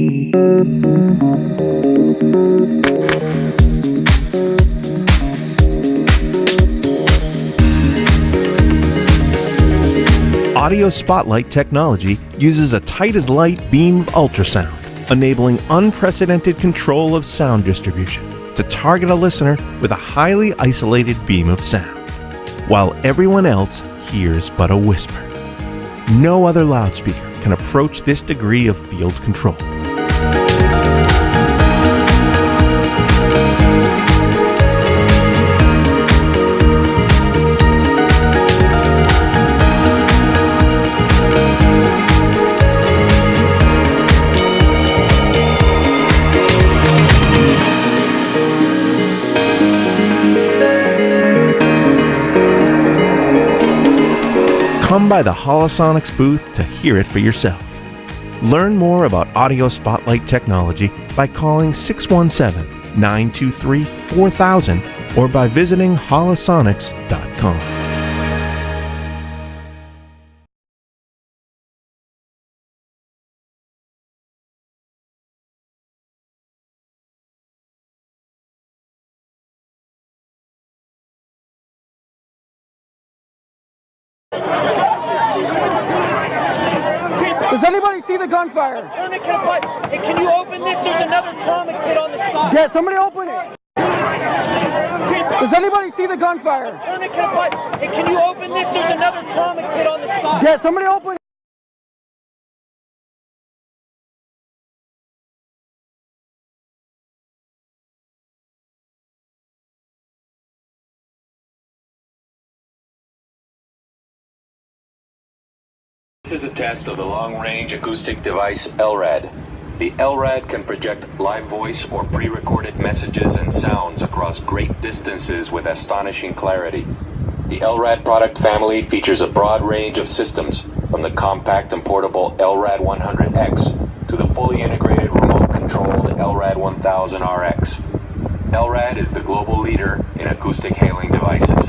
Audio Spotlight technology uses a tight-as-light beam of ultrasound, enabling unprecedented control of sound distribution to target a listener with a highly isolated beam of sound, while everyone else hears but a whisper. No other loudspeaker can approach this degree of field control. Come by the Holosonics booth to hear it for yourself. Learn more about Audio Spotlight technology by calling 617-923-4000 or by visiting holosonics.com. Does anybody see the gunfire? Tourniquet, but hey, can you open this? There's another trauma kit on the side. Yeah, somebody open it. Does anybody see the gunfire? Tourniquet, but hey, can you open this? There's another trauma kit on the side. Yeah, somebody open it. This is a test of the long-range acoustic device LRAD. The LRAD can project live voice or pre-recorded messages and sounds across great distances with astonishing clarity. The LRAD product family features a broad range of systems, from the compact and portable LRAD 100X to the fully integrated remote-controlled LRAD 1000RX. LRAD is the global leader in acoustic hailing devices.